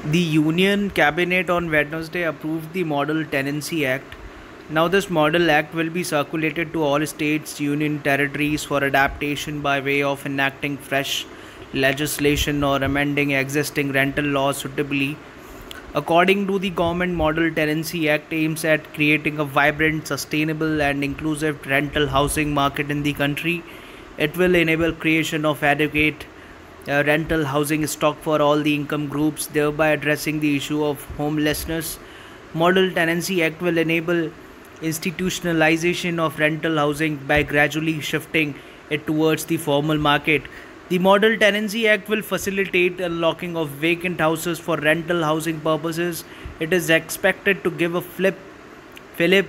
The Union Cabinet on Wednesday approved the Model Tenancy Act. Now, this Model Act will be circulated to all states, union territories for adaptation by way of enacting fresh legislation or amending existing rental laws suitably. According to the Government, Model Tenancy Act aims at creating a vibrant, sustainable, and inclusive rental housing market in the country. It will enable creation of adequate rental housing stock for all the income groups, thereby addressing the issue of homelessness. Model Tenancy Act will enable institutionalization of rental housing by gradually shifting it towards the formal market. The Model Tenancy Act will facilitate unlocking of vacant houses for rental housing purposes. It is expected to give a fillip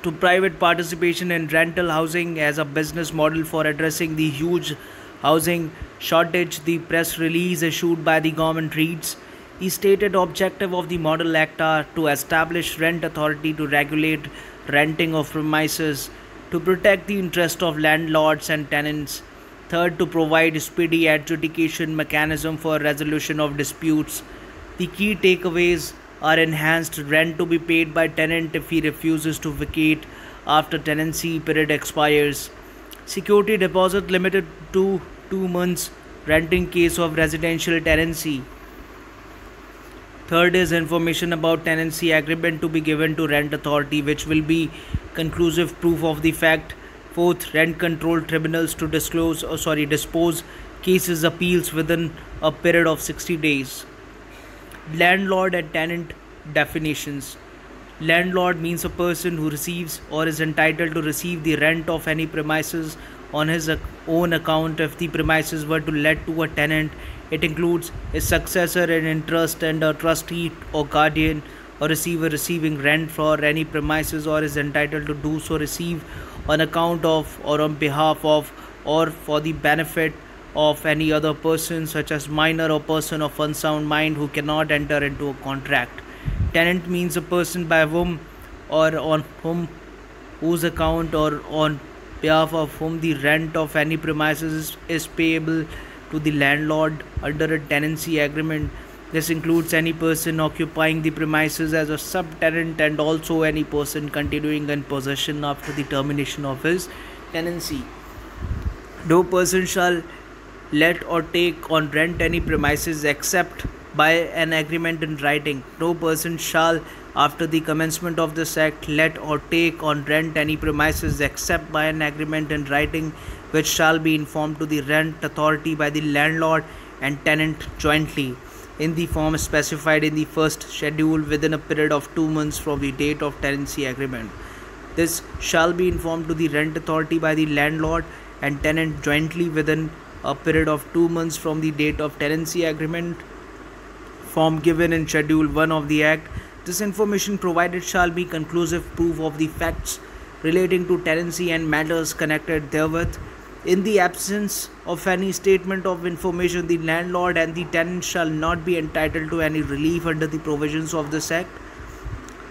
to private participation in rental housing as a business model for addressing the huge housing shortage. The press release issued by the government reads: the stated objective of the Model Act are to establish rent authority to regulate renting of premises, to protect the interest of landlords and tenants. Third, to provide speedy adjudication mechanism for resolution of disputes. The key takeaways are enhanced rent to be paid by tenant if he refuses to vacate after tenancy period expires. Security deposit limited to 2 months rent in case of residential tenancy. Third is information about tenancy agreement to be given to rent authority, which will be conclusive proof of the fact. Fourth, rent control tribunals to dispose cases appeals within a period of 60 days. Landlord and tenant definitions. Landlord means a person who receives or is entitled to receive the rent of any premises on his own account. If the premises were to let to a tenant, it includes a successor in interest and a trustee or guardian or receiver receiving rent for any premises or is entitled to do so receive on account of or on behalf of or for the benefit of any other person such as minor or person of unsound mind who cannot enter into a contract. Tenant means a person by whom or on whose account or on behalf of whom the rent of any premises is payable to the landlord under a tenancy agreement. This includes any person occupying the premises as a subtenant and also any person continuing in possession after the termination of his tenancy. No person shall let or take on rent any premises except by an agreement in writing. No person shall, after the commencement of this act, let or take on rent any premises except by an agreement in writing, which shall be informed to the rent authority by the landlord and tenant jointly in the form specified in the first schedule within a period of 2 months from the date of tenancy agreement. This shall be informed to the rent authority by the landlord and tenant jointly within a period of 2 months from the date of tenancy agreement form given in Schedule 1 of the Act. This information provided shall be conclusive proof of the facts relating to tenancy and matters connected therewith. In the absence of any statement of information, the landlord and the tenant shall not be entitled to any relief under the provisions of this Act.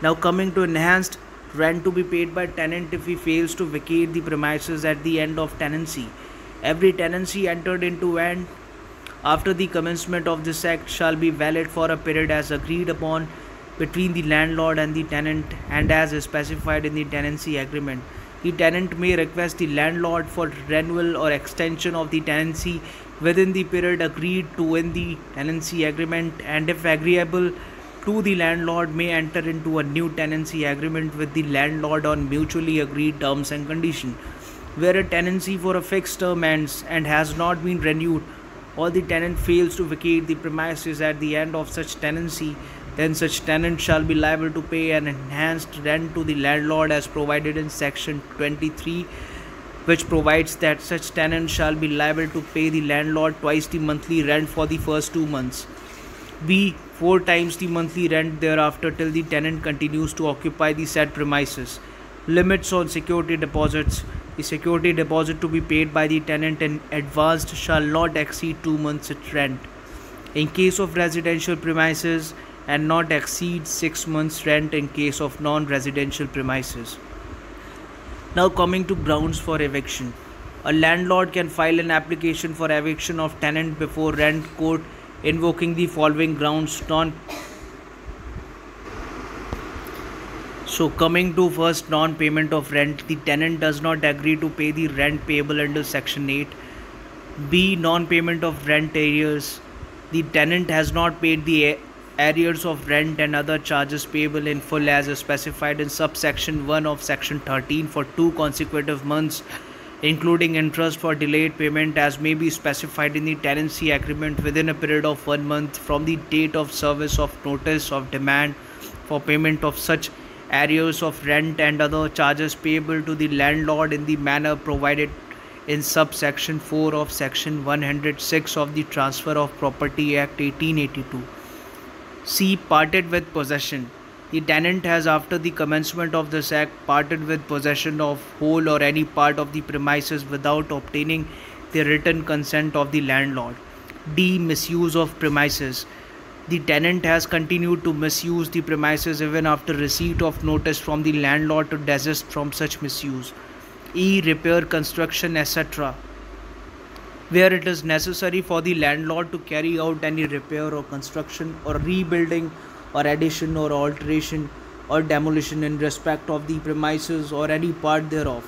Now, coming to enhanced rent to be paid by tenant if he fails to vacate the premises at the end of tenancy. Every tenancy entered into and after the commencement of this act shall be valid for a period as agreed upon between the landlord and the tenant and as specified in the tenancy agreement. The tenant may request the landlord for renewal or extension of the tenancy within the period agreed to in the tenancy agreement, and if agreeable to the landlord may enter into a new tenancy agreement with the landlord on mutually agreed terms and conditions. Where a tenancy for a fixed term ends and has not been renewed, or the tenant fails to vacate the premises at the end of such tenancy, then such tenant shall be liable to pay an enhanced rent to the landlord as provided in section 23, which provides that such tenant shall be liable to pay the landlord twice the monthly rent for the first 2 months, b 4 times the monthly rent thereafter till the tenant continues to occupy the said premises. Limits on security deposits. The security deposit to be paid by the tenant in advance shall not exceed 2 months its rent in case of residential premises and not exceed 6 months rent in case of non-residential premises. Now, coming to grounds for eviction. A landlord can file an application for eviction of tenant before rent court invoking the following grounds. So coming to first non-payment of rent, the tenant does not agree to pay the rent payable under Section 8. B. Non-payment of rent arrears. The tenant has not paid the arrears of rent and other charges payable in full as specified in subsection 1 of Section 13 for 2 consecutive months, including interest for delayed payment as may be specified in the tenancy agreement within a period of 1 month from the date of service of notice of demand for payment of such arrears of rent and other charges payable to the landlord in the manner provided in subsection 4 of Section 106 of the Transfer of Property Act 1882. C. Parted with possession. The tenant has, after the commencement of this act, parted with possession of whole or any part of the premises without obtaining the written consent of the landlord. D. Misuse of premises. The tenant has continued to misuse the premises even after receipt of notice from the landlord to desist from such misuse. E. Repair, construction, etc. Where it is necessary for the landlord to carry out any repair or construction or rebuilding or addition or alteration or demolition in respect of the premises or any part thereof,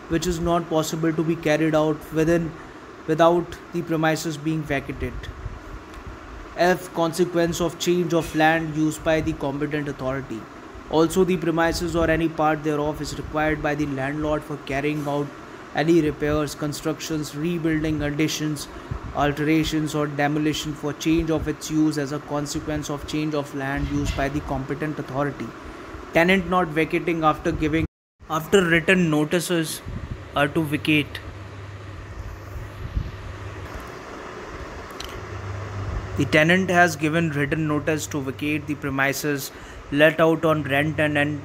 which is not possible to be carried out without the premises being vacated. F. Consequence of change of land used by the competent authority. Also, the premises or any part thereof is required by the landlord for carrying out any repairs, constructions, rebuilding, additions, alterations, or demolition for change of its use as a consequence of change of land used by the competent authority. Tenant not vacating after written notices are to vacate. The tenant has given written notice to vacate the premises let out on rent, and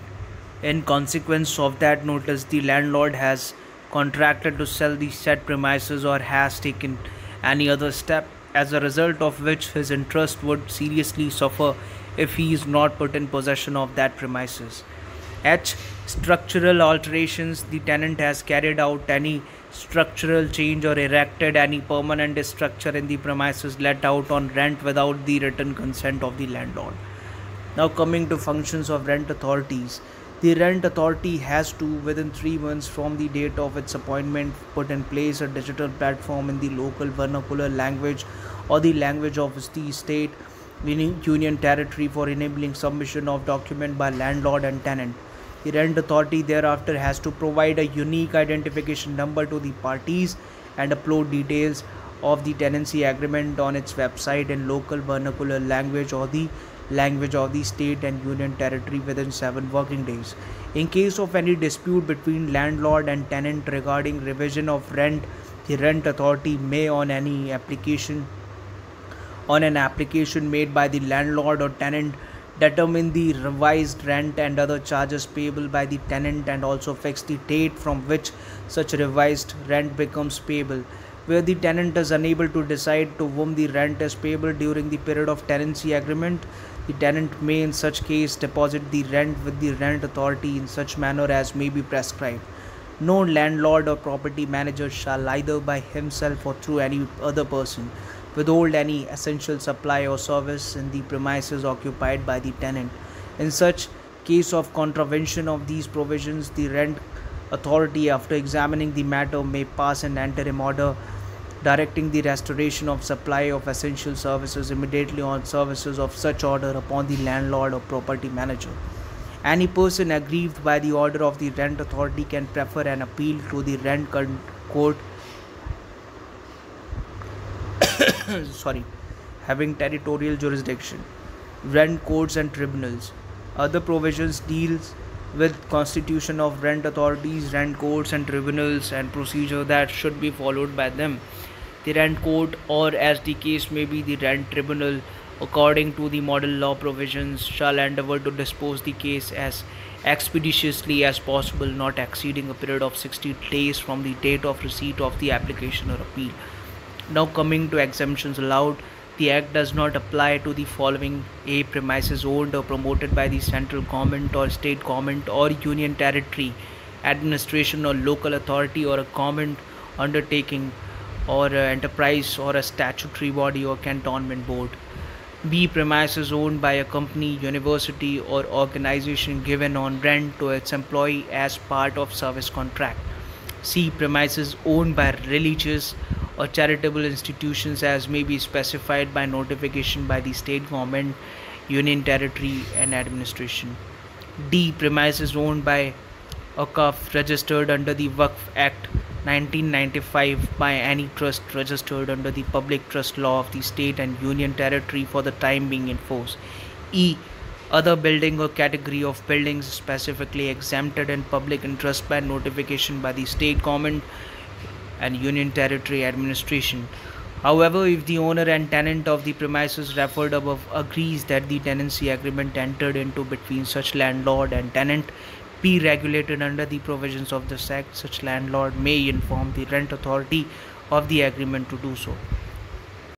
in consequence of that notice, the landlord has contracted to sell the said premises or has taken any other step, as a result of which his interest would seriously suffer if he is not put in possession of that premises. H. Structural alterations. The tenant has carried out any structural change or erected any permanent structure in the premises let out on rent without the written consent of the landlord. Now coming to functions of rent authorities. The rent authority has to, within 3 months from the date of its appointment, put in place a digital platform in the local vernacular language or the language of the state, union territory, for enabling submission of document by landlord and tenant. The rent authority thereafter has to provide a unique identification number to the parties and upload details of the tenancy agreement on its website in local vernacular language or the language of the state and union territory within 7 working days. In case of any dispute between landlord and tenant regarding revision of rent, the rent authority may on an application made by the landlord or tenant determine the revised rent and other charges payable by the tenant and also fix the date from which such revised rent becomes payable. Where the tenant is unable to decide to whom the rent is payable during the period of tenancy agreement, the tenant may in such case deposit the rent with the rent authority in such manner as may be prescribed. No landlord or property manager shall, either by himself or through any other person, withhold any essential supply or service in the premises occupied by the tenant. In such case of contravention of these provisions, the rent authority, after examining the matter, may pass an interim order directing the restoration of supply of essential services immediately on services of such order upon the landlord or property manager. Any person aggrieved by the order of the rent authority can prefer an appeal to the rent court having territorial jurisdiction, rent courts and tribunals. Other provisions deals with constitution of rent authorities, rent courts and tribunals, and procedure that should be followed by them. The rent court, or as the case may be the rent tribunal, according to the model law provisions, shall endeavour to dispose the case as expeditiously as possible, not exceeding a period of 60 days from the date of receipt of the application or appeal. Now coming to exemptions allowed, the Act does not apply to the following: A. Premises owned or promoted by the central government or state government or union territory administration or local authority or a government undertaking or enterprise or a statutory body or cantonment board. B. Premises owned by a company, university, or organization given on rent to its employee as part of service contract. C. Premises owned by religious or charitable institutions as may be specified by notification by the state government, union territory, and administration. D. Premises owned by Waqf registered under the Waqf Act 1995 by any trust registered under the Public Trust Law of the state and union territory for the time being in force. E. Other building or category of buildings specifically exempted in public interest by notification by the state government and union territory administration. However, if the owner and tenant of the premises referred above agrees that the tenancy agreement entered into between such landlord and tenant be regulated under the provisions of this act, such landlord may inform the rent authority of the agreement to do so.